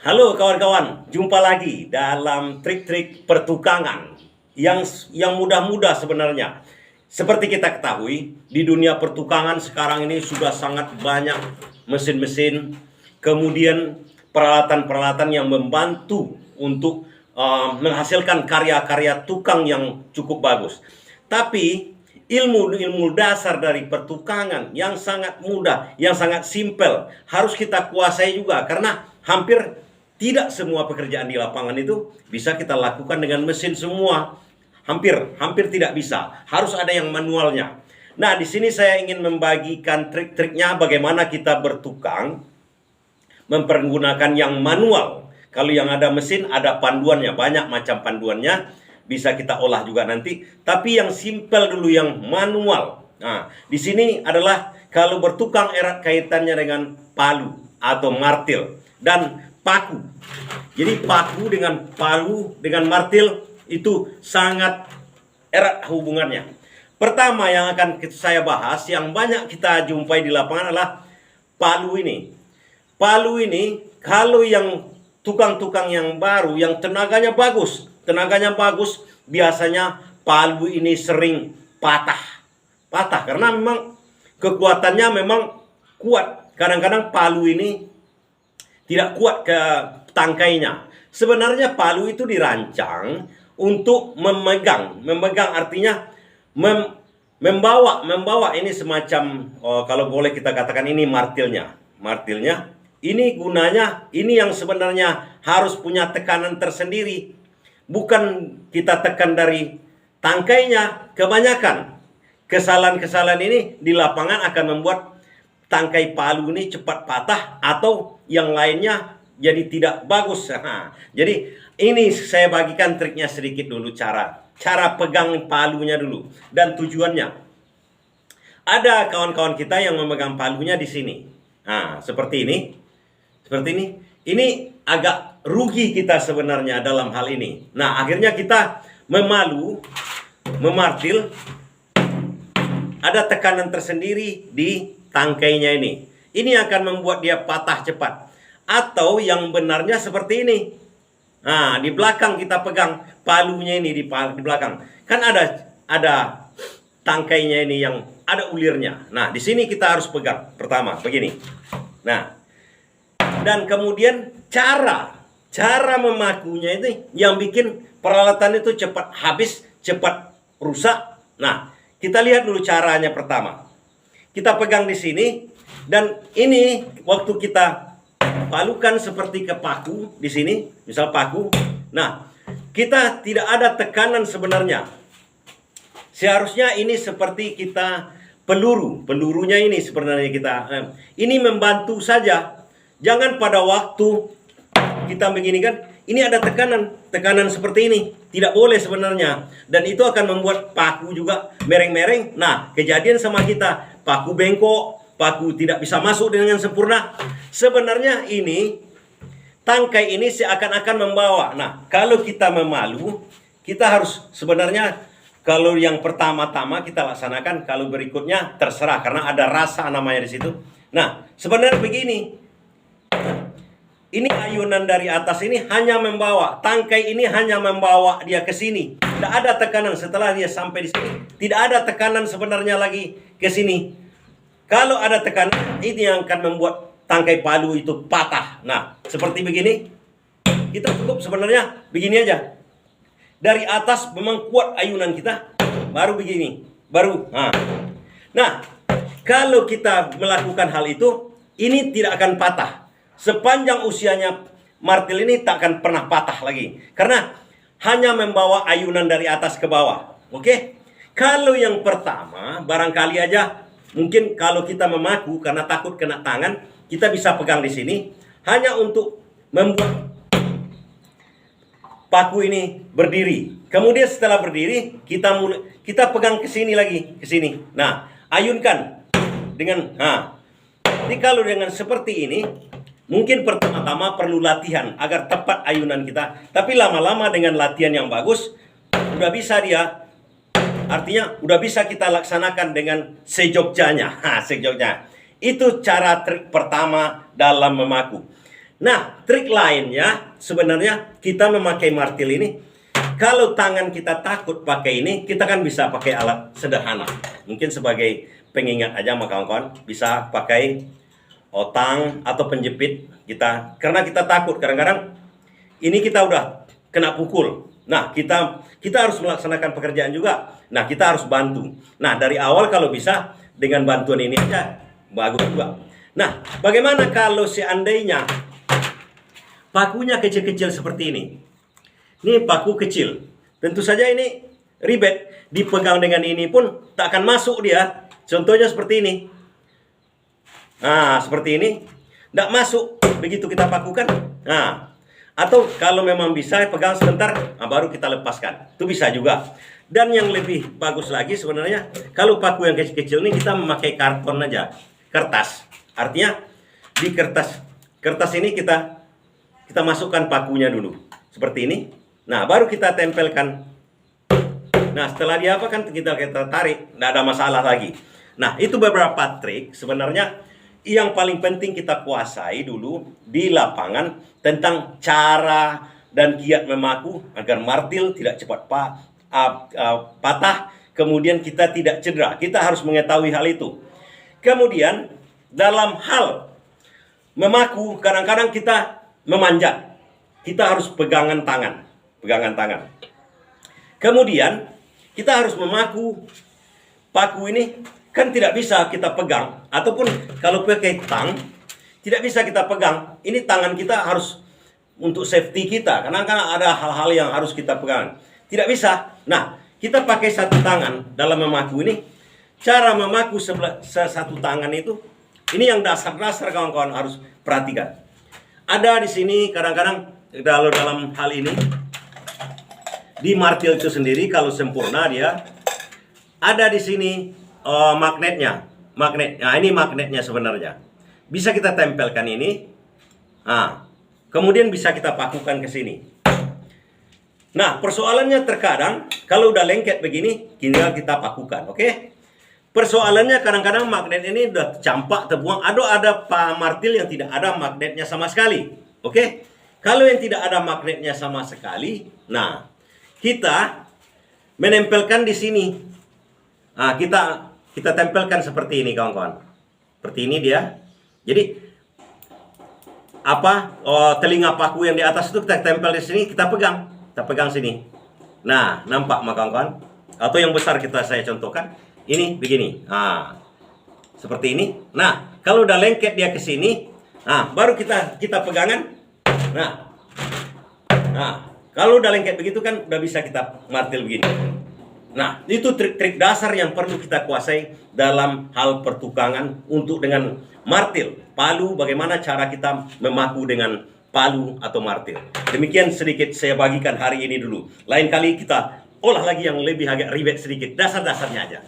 Halo kawan-kawan, jumpa lagi dalam trik-trik pertukangan yang mudah-mudah sebenarnya. Seperti kita ketahui, di dunia pertukangan sekarang ini sudah sangat banyak mesin-mesin, kemudian peralatan-peralatan yang membantu untuk menghasilkan karya-karya tukang yang cukup bagus. Tapi ilmu-ilmu dasar dari pertukangan yang sangat mudah, yang sangat simpel harus kita kuasai juga, karena hampir tidak semua pekerjaan di lapangan itu bisa kita lakukan dengan mesin semua. Hampir tidak bisa. Harus ada yang manualnya. Nah, di sini saya ingin membagikan trik-triknya bagaimana kita bertukang mempergunakan yang manual. Kalau yang ada mesin ada panduannya, banyak macam panduannya, bisa kita olah juga nanti. Tapi yang simpel dulu, yang manual. Nah, di sini adalah kalau bertukang erat kaitannya dengan palu atau martil dan paku. Jadi paku dengan palu dengan martil itu sangat erat hubungannya. Pertama yang akan saya bahas, yang banyak kita jumpai di lapangan adalah palu ini. Palu ini kalau yang tukang-tukang yang baru, yang tenaganya bagus, biasanya palu ini sering patah karena memang kekuatannya memang kuat. Kadang-kadang palu ini tidak kuat ke tangkainya. Sebenarnya palu itu dirancang untuk memegang artinya membawa ini semacam, kalau boleh kita katakan ini martilnya. Ini gunanya, ini yang sebenarnya harus punya tekanan tersendiri. Bukan kita tekan dari tangkainya. Kebanyakan kesalahan-kesalahan ini di lapangan akan membuat tangkai palu ini cepat patah atau yang lainnya jadi tidak bagus. Jadi ini saya bagikan triknya sedikit dulu, cara pegang palunya dulu dan tujuannya. Ada kawan-kawan kita yang memegang palunya di sini. Seperti ini. Ini agak rugi kita sebenarnya dalam hal ini. Nah, akhirnya kita memartil, ada tekanan tersendiri di tangkainya ini. Ini akan membuat dia patah cepat. Atau yang benarnya seperti ini. Di belakang kita pegang palunya ini di belakang. Kan ada tangkainya ini yang ada ulirnya. Nah, di sini kita harus pegang. Pertama, begini. Nah, dan kemudian cara memakunya itu yang bikin peralatan itu cepat habis, cepat rusak. Nah, kita lihat dulu caranya pertama. Kita pegang di sini, dan ini waktu kita palukan seperti ke paku di sini, misal paku. Nah, kita tidak ada tekanan sebenarnya. Seharusnya ini seperti kita pelurunya ini sebenarnya kita. Ini membantu saja. Jangan pada waktu kita begini kan, ini ada tekanan seperti ini. Tidak boleh sebenarnya. Dan itu akan membuat paku juga mereng-mereng. Nah, kejadian sama kita, paku bengkok, paku tidak bisa masuk dengan sempurna. Sebenarnya ini, tangkai ini seakan-akan membawa. Nah, kalau kita memalu, kita harus sebenarnya, kalau yang pertama-tama kita laksanakan, kalau berikutnya terserah. Karena ada rasa namanya di situ. Nah, sebenarnya begini. Ini ayunan dari atas ini hanya membawa, tangkai ini hanya membawa dia ke sini. Tidak ada tekanan setelah dia sampai di sini. Tidak ada tekanan sebenarnya lagi ke sini. Kalau ada tekanan, ini yang akan membuat tangkai palu itu patah. Nah, seperti begini. Kita cukup sebenarnya begini aja. Dari atas memang kuat ayunan kita, baru begini. Nah, kalau kita melakukan hal itu, ini tidak akan patah. Sepanjang usianya martil ini tak akan pernah patah lagi. Karena hanya membawa ayunan dari atas ke bawah. Oke? Kalau yang pertama, barangkali aja mungkin kalau kita memaku karena takut kena tangan, kita bisa pegang di sini hanya untuk membuat paku ini berdiri. Kemudian setelah berdiri, kita pegang ke sini lagi, ke sini. Nah, ayunkan dengan Jadi kalau dengan seperti ini, mungkin pertama-tama perlu latihan agar tepat ayunan kita. Tapi lama-lama dengan latihan yang bagus, udah bisa dia. Artinya udah bisa kita laksanakan dengan sejogjanya. Sejogjanya. Itu cara trik pertama dalam memaku. Nah, trik lainnya sebenarnya kita memakai martil ini. Kalau tangan kita takut pakai ini, kita kan bisa pakai alat sederhana. Mungkin sebagai pengingat aja sama kawan-kawan, bisa pakai otang atau penjepit kita. Karena kita takut kadang-kadang ini kita udah kena pukul. Nah, kita harus melaksanakan pekerjaan juga. Nah, kita harus bantu. Nah, dari awal kalau bisa dengan bantuan ini aja bagus juga. Nah, bagaimana kalau seandainya pakunya kecil-kecil seperti ini? Ini paku kecil. Tentu saja ini ribet. Dipegang dengan ini pun tak akan masuk dia. Contohnya seperti ini. Nah, seperti ini. Tidak masuk. Begitu kita pakukan. Nah, atau kalau memang bisa pegang sebentar, nah baru kita lepaskan. Itu bisa juga. Dan yang lebih bagus lagi sebenarnya, kalau paku yang kecil-kecil ini kita memakai karton aja. Kertas. Artinya di kertas ini kita masukkan pakunya dulu. Seperti ini. Nah, baru kita tempelkan. Nah, setelah dia apa kan kita tarik, tidak ada masalah lagi. Nah, itu beberapa trik sebenarnya yang paling penting kita kuasai dulu di lapangan tentang cara dan kiat memaku agar martil tidak cepat patah, kemudian kita tidak cedera. Kita harus mengetahui hal itu. Kemudian dalam hal memaku kadang-kadang kita memanjat. Kita harus pegangan tangan. Kemudian kita harus memaku paku ini kan tidak bisa kita pegang, ataupun kalau pakai tang tidak bisa kita pegang. Ini tangan kita harus untuk safety kita, karena kan ada hal-hal yang harus kita pegang. Tidak bisa. Nah, kita pakai satu tangan dalam memaku ini. Cara memaku satu tangan itu, ini yang dasar-dasar kawan-kawan harus perhatikan. Ada di sini kadang-kadang kalau dalam hal ini di martil itu sendiri kalau sempurna dia ada di sini magnetnya. Nah, ini magnetnya sebenarnya. Bisa kita tempelkan ini. Nah, kemudian bisa kita pakukan ke sini. Nah, persoalannya terkadang kalau udah lengket begini, tinggal kita pakukan, oke? Persoalannya kadang-kadang magnet ini udah campak, terbuang. Ada martil yang tidak ada magnetnya sama sekali, oke? Kalau yang tidak ada magnetnya sama sekali, nah, kita menempelkan di sini. Nah, kita tempelkan seperti ini kawan-kawan. Seperti ini dia. Jadi telinga paku yang di atas itu kita tempel di sini, kita pegang. Kita pegang sini. Nah, nampak kawan-kawan? Atau yang besar saya contohkan. Ini begini. Nah, seperti ini. Nah, kalau udah lengket dia ke sini, nah, baru kita pegangan. Nah, kalau udah lengket begitu kan udah bisa kita martil begini. Nah, itu trik-trik dasar yang perlu kita kuasai dalam hal pertukangan untuk dengan martil. Palu, bagaimana cara kita memaku dengan palu atau martil. Demikian sedikit saya bagikan hari ini dulu. Lain kali kita olah lagi yang lebih agak ribet sedikit. Dasar-dasarnya aja.